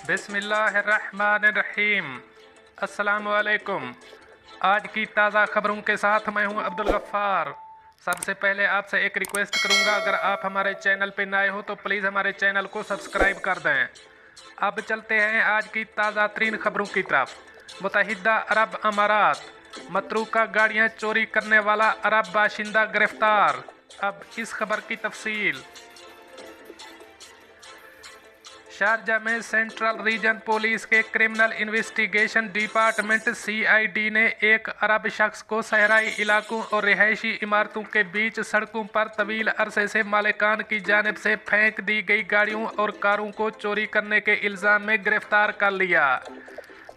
बिस्मिल्लाहिर्रहमानिर्रहीम। अस्सलामुअलैकुम। आज की ताज़ा खबरों के साथ मैं हूं अब्दुल गफ्फार। सबसे पहले आपसे एक रिक्वेस्ट करूंगा, अगर आप हमारे चैनल पर नए हो तो प्लीज़ हमारे चैनल को सब्सक्राइब कर दें। अब चलते हैं आज की ताज़ा तरीन खबरों की तरफ। मुत्तहिदा अरब अमारात, मतरूका गाड़ियां चोरी करने वाला अरब बाशिंदा गिरफ्तार। अब इस खबर की तफसील। शारजा में सेंट्रल रीजन पुलिस के क्रिमिनल इन्वेस्टिगेशन डिपार्टमेंट CID ने एक अरब शख्स को सहराई इलाकों और रिहायशी इमारतों के बीच सड़कों पर तवील अरसे से मालिकान की जानिब से फेंक दी गई गाड़ियों और कारों को चोरी करने के इल्ज़ाम में गिरफ्तार कर लिया।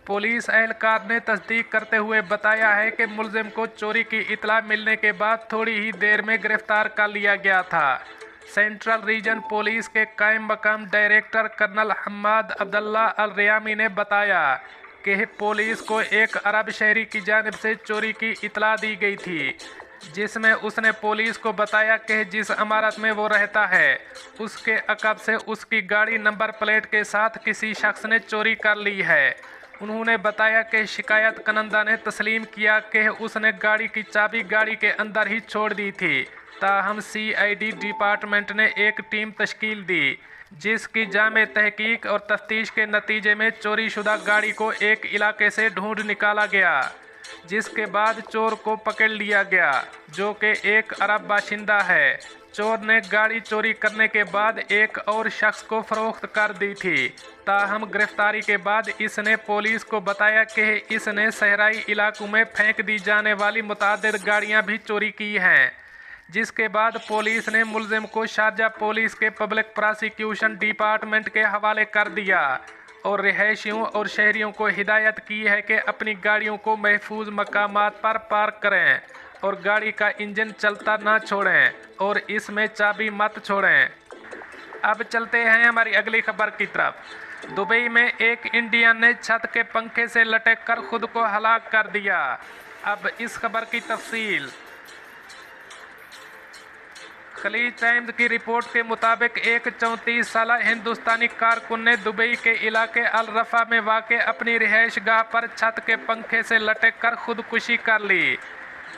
पुलिस एहलकार ने तस्दीक करते हुए बताया है कि मुलजिम को चोरी की इतला मिलने के बाद थोड़ी ही देर में गिरफ्तार कर लिया गया था। सेंट्रल रीजन पुलिस के कायम मकाम डायरेक्टर कर्नल हम्माद अब्दुल्ला अल रियामी ने बताया कि पुलिस को एक अरब शहरी की जानिब से चोरी की इतला दी गई थी, जिसमें उसने पुलिस को बताया कि जिस इमारत में वो रहता है उसके अकब से उसकी गाड़ी नंबर प्लेट के साथ किसी शख्स ने चोरी कर ली है। उन्होंने बताया कि शिकायत करंदा ने तस्लीम किया कि उसने गाड़ी की चाबी गाड़ी के अंदर ही छोड़ दी थी। ताहम CID डिपार्टमेंट ने एक टीम तश्कील दी, जिसकी जामे तहकीक और तफ्तीश के नतीजे में चोरी शुदा गाड़ी को एक इलाके से ढूंढ निकाला गया, जिसके बाद चोर को पकड़ लिया गया, जो कि एक अरब बाशिंदा है। चोर ने गाड़ी चोरी करने के बाद एक और शख्स को फरोख्त कर दी थी। ताहम गिरफ्तारी के बाद इसने पुलिस को बताया कि इसने सहराई इलाकों में फेंक दी जाने वाली मुतादिद गाड़ियां भी चोरी की हैं, जिसके बाद पुलिस ने मुलजिम को शारजा पुलिस के पब्लिक प्रोसिक्यूशन डिपार्टमेंट के हवाले कर दिया और रिहायशियों और शहरियों को हिदायत की है कि अपनी गाड़ियों को महफूज मकामात पर पार्क करें और गाड़ी का इंजन चलता ना छोड़ें और इसमें चाबी मत छोड़ें। अब चलते हैं हमारी अगली खबर की तरफ। दुबई में एक इंडियन ने छत के पंखे से लटक कर खुद को हलाक कर दिया। अब इस खबर की तफसील। खलीज टाइम्स की रिपोर्ट के मुताबिक एक 34 साला हिंदुस्तानी कारकुन ने दुबई के इलाके अल रफा में वाक़े अपनी रिहाइश गाह पर छत के पंखे से लटक कर खुदकुशी कर ली।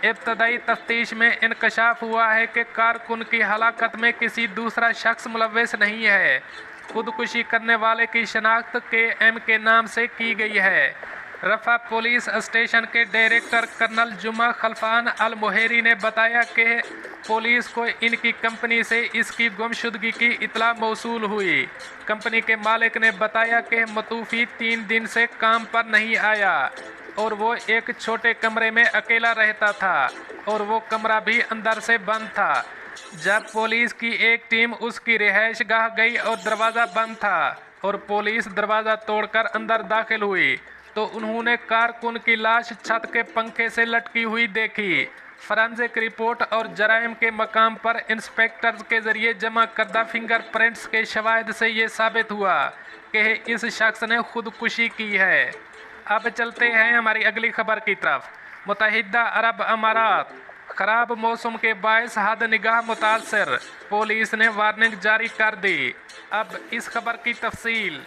इब्तदाई तफ्तीश में इंकशाफ हुआ है कि कारकुन की हलाकत में किसी दूसरा शख्स मुलव्वस नहीं है। खुदकुशी करने वाले की शनाख्त KM के नाम से की गई है। रफा पुलिस स्टेशन के डायरेक्टर कर्नल जुमा खलफान अल मुहेरी ने बताया कि पुलिस को इनकी कंपनी से इसकी गुमशुदगी की इतला मौसूल हुई। कंपनी के मालिक ने बताया कि मतूफी 3 दिन से काम पर नहीं आया और वो एक छोटे कमरे में अकेला रहता था और वो कमरा भी अंदर से बंद था। जब पुलिस की एक टीम उसकी रिहाइश गाह गई और दरवाज़ा बंद था और पुलिस दरवाज़ा तोड़कर अंदर दाखिल हुई तो उन्होंने कारकुन की लाश छत के पंखे से लटकी हुई देखी। फॉरेंसिक रिपोर्ट और जराइम के मकाम पर इंस्पेक्टर्स के जरिए जमा करदा फिंगरप्रिंट्स के शवाहिद से ये साबित हुआ कि इस शख्स ने खुदकुशी की है। अब चलते हैं हमारी अगली खबर की तरफ। मुत्तहिदा अरब अमारात, खराब मौसम के बायस हद निगाह मुतासर, पुलिस ने वार्निंग जारी कर दी। अब इस खबर की तफसील।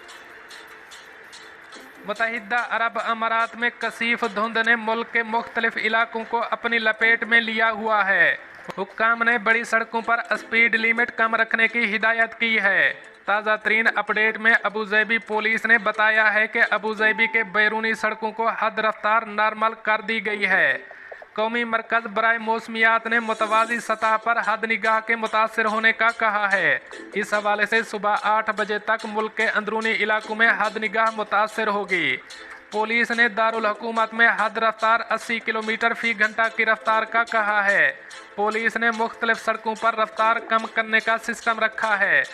मुत्तहिदा अरब अमारात में कसीफ धुंध ने मुल्क के मुख्तलिफ इलाकों को अपनी लपेट में लिया हुआ है। हुक्काम ने बड़ी सड़कों पर स्पीड लिमिट कम रखने की हिदायत की है। ताज़ा तरीन अपडेट में अबूज़ैबी पुलिस ने बताया है कि अबूज़ैबी के बैरूनी सड़कों को हद रफ्तार नॉर्मल कर दी गई है। कौमी मरकज़ बराए मौसमियात ने मुतवाज़ी सतह पर हद निगाह के मुतासर होने का कहा है। इस हवाले से सुबह 8 बजे तक मुल्क के अंदरूनी इलाकों में हद निगाह मुतासर होगी। पुलिस ने दारुल हुकूमत में हद रफ्तार 80 किलोमीटर फी घंटा की रफ्तार का कहा है। पुलिस ने मुख्तलिफ सड़कों पर रफ्तार कम करने का सिस्टम रखा है।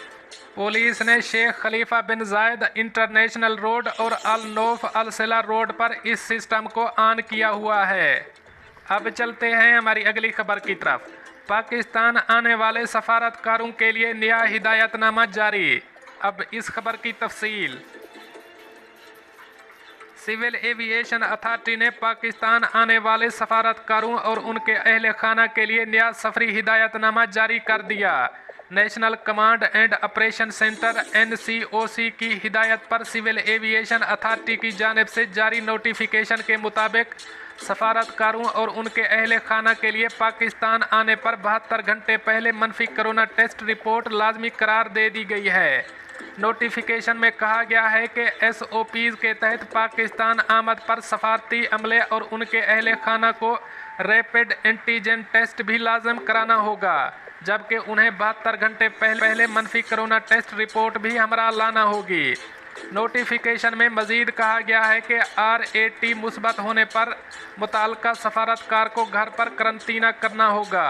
पुलिस ने शेख खलीफा बिन जायद इंटरनेशनल रोड और अल नोफ अल सिला रोड पर इस सिस्टम को ऑन किया हुआ है। अब चलते हैं हमारी अगली खबर की तरफ। पाकिस्तान आने वाले सफारतकारों के लिए नया हिदायतनामा जारी। अब इस खबर की तफसील। सिविल एविएशन अथॉरिटी ने पाकिस्तान आने वाले सफारतकारों और उनके अहल खाना के लिए नया सफरी हिदायतनामा जारी कर दिया। National command and operation centre NCOC की हिदायत पर सिविल एविएशन अथॉरिटी की जानिब से जारी नोटिफिकेशन के मुताबिक सफारतकारों और उनके अहले खाना के लिए पाकिस्तान आने पर 72 घंटे पहले मनफी कोरोना टेस्ट रिपोर्ट लाजमी करार दे दी गई है। नोटिफिकेशन में कहा गया है कि SOPs के तहत पाकिस्तान आमद पर सफारती अमले और उनके अहले खाना को रैपिड एंटीजन टेस्ट भी लाजम कराना होगा, जबकि उन्हें 72 घंटे पहले मनफी कोरोना टेस्ट रिपोर्ट भी हमरा लाना होगी। नोटिफिकेशन में मजीद कहा गया है कि RAT मुस्बत होने पर मुताल्लिका सफारतकार को घर पर करंतना करना होगा।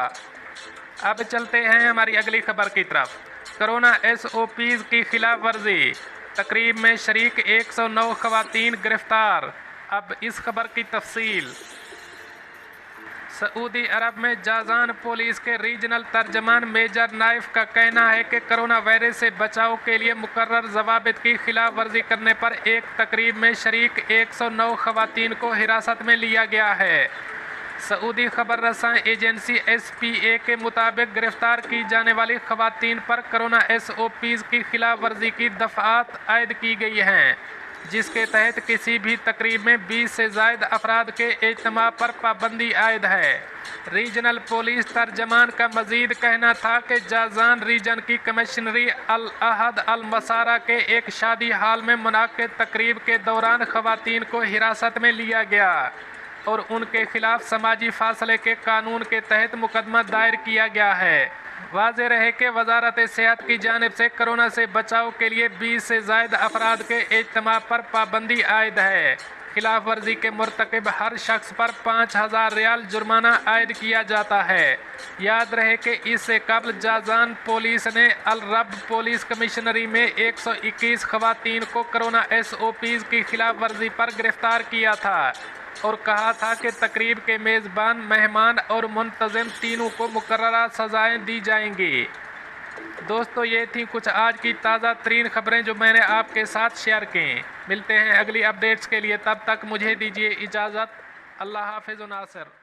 अब चलते हैं हमारी अगली खबर की तरफ। कोरोना SOPs की खिलाफ वर्जी, तकरीब में शरीक 109 खवातीन गिरफ्तार। अब इस खबर की तफसील। सऊदी अरब में जाजान पुलिस के रीजनल तर्जमान मेजर नाइफ का कहना है कि कोरोना वायरस से बचाव के लिए मुकर्रर ज़वाबित की खिलाफ वर्जी करने पर एक तकरीब में शरीक 109 खवातीन को हिरासत में लिया गया है। सऊदी खबर रसां एजेंसी SPA के मुताबिक गिरफ्तार की जाने वाली खवातीन पर कोरोना SOPs की खिलाफ वर्जी की दफ़ात आयद की गई हैं, जिसके तहत किसी भी तकरीब में 20 से ज़ायद अफराद के इज्तिमा पर पाबंदी आयद है। रीजनल पुलिस तर्जमान का मजीद कहना था कि जाजान रीजन की कमिश्नरी अल अहद अल मसारा के एक शादी हाल में मुनाकिद तकरीब के दौरान खवातीन को हिरासत में लिया गया और उनके खिलाफ समाजी फासले के कानून के तहत मुकदमा दायर किया गया है। वाज़ेह रहे कि वजारत सेहत की जानिब से कोरोना से बचाव के लिए 20 से ज़ायद अफराद के इज्तिमा पर पाबंदी आयद है। खिलाफ वर्जी के मुर्तकिब हर शख्स पर 5000 रियाल जुर्माना आयद किया जाता है। याद रहे कि इससे कबल जाजान पुलिस ने अल रब पुलिस कमिश्नरी में 121 खवातीन को कोरोना SOPs की खिलाफ वर्जी पर गिरफ्तार किया था और कहा था कि तकरीब के मेज़बान, मेहमान और मुंतज़िम तीनों को मुकर्ररा सज़ाएं दी जाएंगी। दोस्तों, ये थी कुछ आज की ताज़ा तरीन खबरें जो मैंने आपके साथ शेयर की। मिलते हैं अगली अपडेट्स के लिए, तब तक मुझे दीजिए इजाज़त। अल्लाह हाफ़िज़ नासिर।